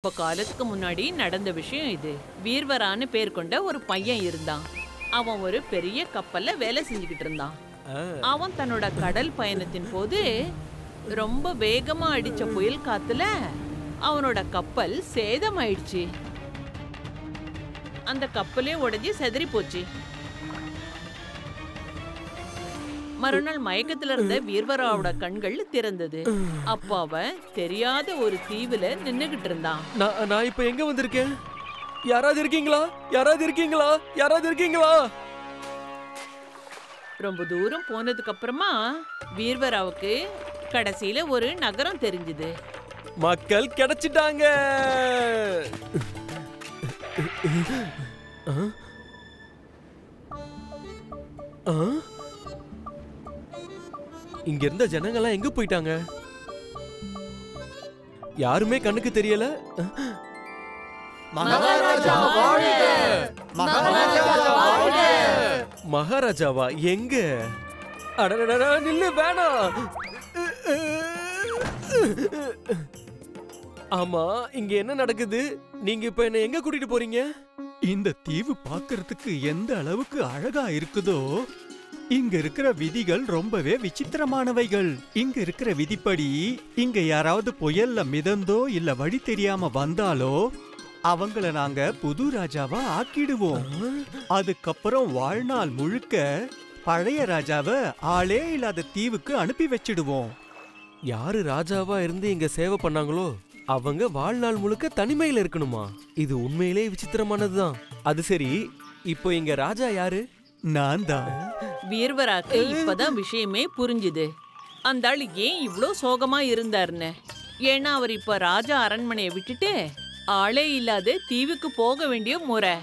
இப்ப காலத்துக்கு முன்னாடி நடந்த விஷயம் இது. வீர்வரான்னு பேர் கொண்ட ஒரு பையன் இருந்தான். அவன் ஒரு பெரிய கப்பல்ல வேலை செஞ்சுக்கிட்டு இருந்தான். அவன் தன்னோட கடல் பயணத்தின் போது ரொம்ப வேகமா அடிச்ச புயல் காத்துல அவனோட கப்பல் சேதமாயிடுச்சு. அந்த கப்பலே உடைஞ்சு செதறி போச்சு. மறுநாள் மயக்கத்துல இருந்த வீர்வராவோட கண்கள் திறந்தது. அப்ப அவன் தெரியாத ஒரு தீவுல நின்னுகிட்டு இருந்தான். நான் இப்ப எங்க வந்திருக்கேன்? யாராவது இருக்கீங்களா? யாராவது இருக்கீங்களா? யாராவது இருக்கீங்களா? ரொம்ப தூரம் போனதுக்கு அப்புறமா வீர்வராவுக்கு கடைசியில ஒரு நகரம் தெரிஞ்சது. மக்கள் கிடைச்சிட்டாங்க. இங்க இருந்த ஜனங்கள்லாம் எங்க போயிட்டாங்க? யாருமே கண்ணுக்கு தெரியல. மகாராஜாவா? எங்க? அடடடா, நில்லு, வேணாம். ஆமா, இங்க என்ன நடக்குது? நீங்க இப்ப என்ன எங்க கூட்டிட்டு போறீங்க? இந்த தீவு பார்க்கிறதுக்கு எந்த அளவுக்கு அழகா இருக்குதோ, இங்க இருக்கிற விதிகள் ரொம்பவே விசித்திரமானவைகள். இங்க இருக்கிற விதிப்படி இங்க யாராவது புயல்ல மிதந்தோ இல்ல வழி தெரியாம வந்தாலோ அவங்கள நாங்க புது ராஜாவா ஆக்கிடுவோம். அதுக்கப்புறம் வாழ்நாள் முழுக்க பழைய ராஜாவை ஆளே இல்லாத தீவுக்கு அனுப்பி வச்சிடுவோம். யாரு ராஜாவா இருந்து இங்க சேவை பண்ணாங்களோ அவங்க வாழ்நாள் முழுக்க தனிமையில இருக்கணுமா? இது உண்மையிலே விசித்திரமானதுதான். அது சரி, இப்போ இங்க ராஜா யாரு? நான் தான். வீர்வராக்கு இப்பதான் விஷயமே புரிஞ்சுது. அந்த ஆள் ஏன் இவ்ளோ சோகமா இருந்தாருன்னு. ஏன்னா அவர் இப்ப ராஜா அரண்மனையை விட்டுட்டு ஆளே இல்லாத தீவுக்கு போக வேண்டிய முறை.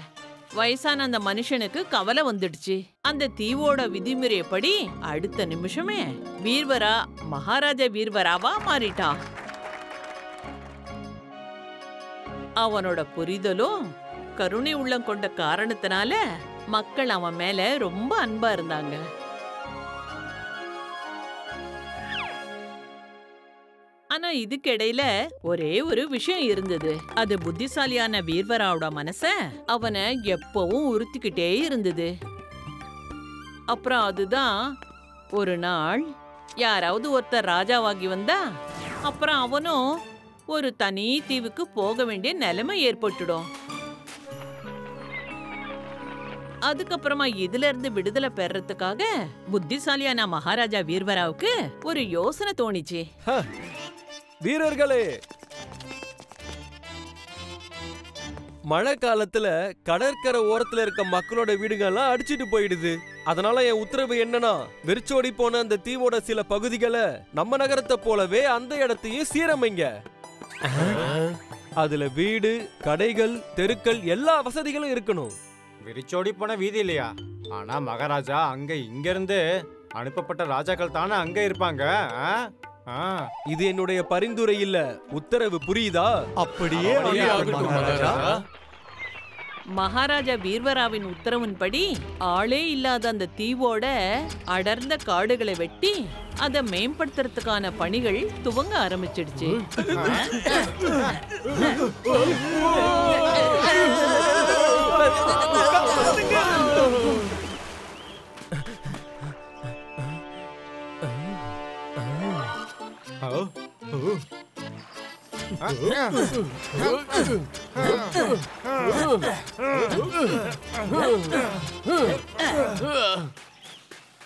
வயசான அந்த மனுஷனுக்கு கவலை வந்துடுச்சு. அந்த தீவோட விதிமுறைப்படி அடுத்த நிமிஷமே வீர்வரா மகாராஜா வீர்வராவா மாறிட்டான். அவனோட புரிதலும் கருணை உள்ளம் கொண்ட காரணத்தினால மக்கள் அவன் மேல ரொம்ப அன்பா இருந்தாங்க. ஆனா இதுக்கிடையில ஒரே ஒரு விஷயம் இருந்தது. அது புத்திசாலியான வீர்வராவோட மனச அவனை எப்பவும் உறுத்திக்கிட்டே இருந்தது. அப்புறம் அதுதான், ஒரு நாள் யாராவது ஒருத்தர் ராஜாவாகி வந்தா அப்புறம் அவனும் ஒரு தனி தீவுக்கு போக வேண்டிய நிலைமை ஏற்பட்டுடும். அதுக்கப்புறமா இதுல இருந்து விடுதலை பெறறதுக்காக புத்திசாலியான மகாராஜா வீர்வராவுக்கு ஒரு யோசனை தோணிச்சு. வீரர்களே, மழை காலத்துல கடற்கரை ஓரத்துல இருக்க மக்களோட வீடுகள்லாம் அடிச்சிட்டு போயிடுது. அதனால என் உத்தரவு என்னன்னா, வெறிச்சோடி போன அந்த தீவோட சில பகுதிகளை நம்ம நகரத்தை போலவே அந்த இடத்தையும் சீரமைங்க. அதுல வீடு, கடைகள், தெருக்கள், எல்லா வசதிகளும் இருக்கணும். விரிச்சோடி போன வீதி இல்லையா? ஆனா மகாராஜா அங்க இங்க இருந்து அனுப்பப்பட்ட ராஜாக்கள் தானே அங்க இருப்பாங்க. இது என்னுடைய பரிந்துரை இல்ல, உத்தரவு. புரியுதா? அப்படியே மகாராஜா. மகாராஜா வீர்வராவின் உத்தரவின்படி ஆளே இல்லாத அந்த தீவோட அடர்ந்த காடுகளை வெட்டி அதை மேம்படுத்துறதுக்கான பணிகள் துவங்க ஆரம்பிச்சிடுச்சு.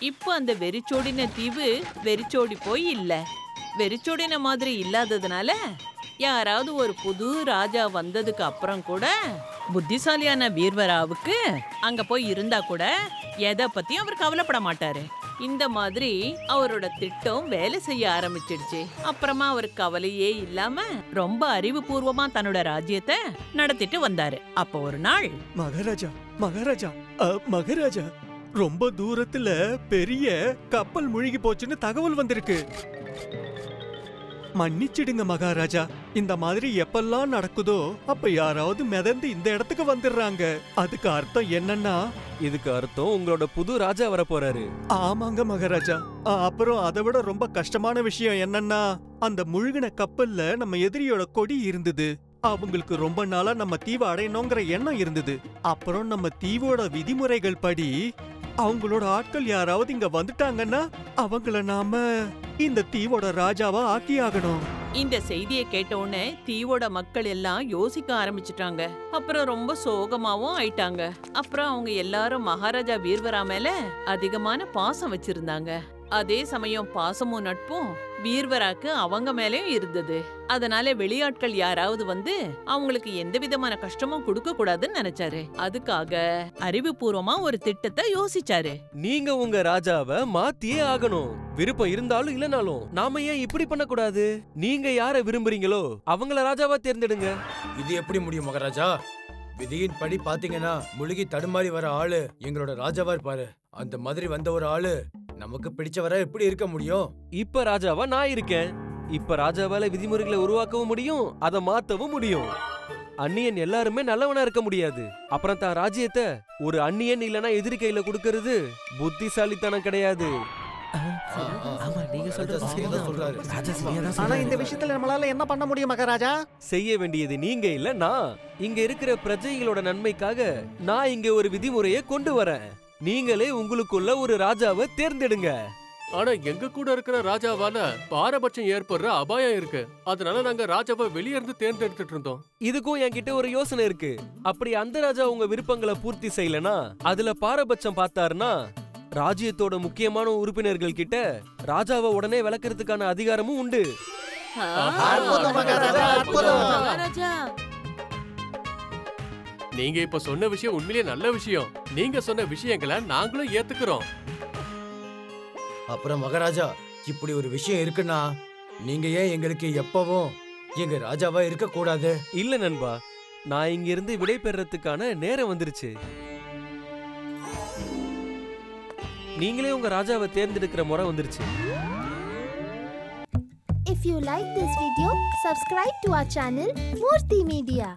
இப்ப அந்த வெறிச்சோடின தீவு வெறிச்சோடி போய் இல்ல. வெறிச்சோடின மாதிரி இல்லாததுனால யாராவது ஒரு புது ராஜா வந்ததுக்கு அப்புறம் கூட புத்திசாலியான வீர்வராவுக்கு அங்க போய் இருந்தா கூட எதை பத்தியும் அவர் கவலைப்பட மாட்டாரு. இந்த மாதிரி அவரோட திட்டம் வேலை செய்ய ஆரம்பிச்சிடுச்சு. அப்புறமா அவர் கவலையே இல்லாம ரொம்ப அறிவுபூர்வமா தன்னோட ராஜ்யத்தை நடத்திட்டு வந்தாரு. அப்ப ஒரு நாள் மகாராஜா மகாராஜா மகாராஜா, ரொம்ப தூரத்துல பெரிய கப்பல் முழுகி போச்சுன்னு தகவல் வந்திருக்கு. மன்னிச்சிடுங்க மகாராஜா, இந்த மாதிரி எப்பெல்லாம் நடக்குதோ அப்ப யாராவது மிதந்து இந்த இடத்துக்கு வந்துடுறாங்க. அதுக்கு அர்த்தம் என்னன்னா, இதுக்கு அர்த்தம் உங்களோட புது ராஜா வர போறாரு. ஆமாங்க மகாராஜா. அப்புறம் அதை விட ரொம்ப கஷ்டமான விஷயம் என்னன்னா, அந்த முழுகின கப்பல்ல நம்ம எதிரியோட கொடி இருந்தது. அவங்களுக்கு ரொம்ப நாளா நம்ம தீவை அடையணுங்கிற எண்ணம் இருந்தது. அப்புறம் நம்ம தீவோட விதிமுறைகள் படி அவங்களோட ஆட்கள் யாராவது இங்க வந்துட்டாங்கன்னா அவங்கள நாம இந்த தீவோட ராஜாவா ஆக்கி ஆகணும். இந்த செய்தியை கேட்ட உடனே தீவோட மக்கள் எல்லாம் யோசிக்க ஆரம்பிச்சுட்டாங்க. அப்புறம் ரொம்ப சோகமாவும் ஆயிட்டாங்க. அப்புறம் அவங்க எல்லாரும் மகாராஜா வீர்வரா மேல அதிகமான பாசம் வச்சிருந்தாங்க. அதே சமயம் பாசமும் நட்பும் வீர்வராக்கு அவங்க மேலயும் இருந்தது. அதனால வெளியாட்கள் யாராவது வந்து அவங்களுக்கு எந்த விதமான கஷ்டமும் கொடுக்க கூடாதுன்னு நினைச்சாரு. அதுக்காக அறிவுபூர்வமா ஒரு திட்டத்தை யோசிச்சாரு. நீங்க உங்க ராஜாவை மாத்தியே ஆகணும். விருப்பம் இருந்தாலும் இல்லனாலும் நாம ஏன் இப்படி பண்ணக்கூடாது? நீங்க யார விரும்புறீங்களோ அவங்கள ராஜாவா தேர்ந்தெடுங்க. இது எப்படி முடியும் மகாராஜா? விதியின் படி பாத்தீங்கன்னா முழுகி தடுமாறி வர ஆளு எங்களோட ராஜாவா இருப்பாரு. அந்த மாதிரி வந்த ஒரு ஆளு நமக்கு பிடிச்சவரை எப்படி இருக்க முடியும்? இப்ப ராஜாவா நான் இருக்கேன். இப்ப ராஜாவால விதிமுறைகளை உருவாக்கவும் முடியும், அதை மாத்தவும் முடியும். அந்நியன் எல்லாருமே நல்லவனா இருக்க முடியாது. அப்புறம் தான் ராஜ்யத்தை ஒரு அந்நியன் இல்லனா எதிரி கையில கொடுக்கறது புத்திசாலித்தனம் கிடையாது. ஆனா இந்த விஷயத்துல நம்மளால என்ன பண்ண முடியும் மகாராஜா? செய்ய வேண்டியது நீங்க இல்ல நான். இங்க இருக்கிற பிரஜைகளோட நன்மைக்காக நான் இங்க ஒரு விதிமுறையை கொண்டு வரேன். நீங்களே உங்களுக்குள்ள ஒரு ராஜாவை தேர்ந்தெடுங்க. ஆனா எங்க கூட இருக்கிற ராஜாவால பாரபட்சம் ஏற்படுற அபாயம் இருக்கு. அதனால நாங்க ராஜாவை வெளியே இருந்து தேர்ந்தெடுத்துட்டு இருந்தோம். இதுக்கும் என்கிட்ட ஒரு யோசனை இருக்கு. அப்படி அந்த ராஜா உங்க விருப்பங்களை பூர்த்தி செய்யலனா, அதுல பாரபட்சம் பார்த்தாருன்னா, ராஜ்யத்தோட முக்கியமான உறுப்பினர்கள் கிட்ட ராஜாவை உடனே விளக்குறதுக்கான அதிகாரமும் உண்டு. நீங்க இப்ப சொன்ன விஷயம் உண்மையிலேயே நல்ல விஷயம். நீங்க சொன்ன விஷயங்களை நாங்களும் ஏத்துக்கிறோம். அப்புறம் மகாராஜா, இப்படி ஒரு விஷயம் இருக்குன்னா நீங்க ஏன் எங்களுக்கு எப்பவும் எங்க ராஜாவா இருக்க கூடாது? இல்ல நண்பா, நான் இங்க இருந்து விடை பெறறதுக்கான நேரம் வந்துருச்சு. நீங்களே உங்க ராஜாவை தேர்ந்தெடுக்கிற முறை வந்துருச்சு. If you like this video, subscribe to our channel Murthy Media.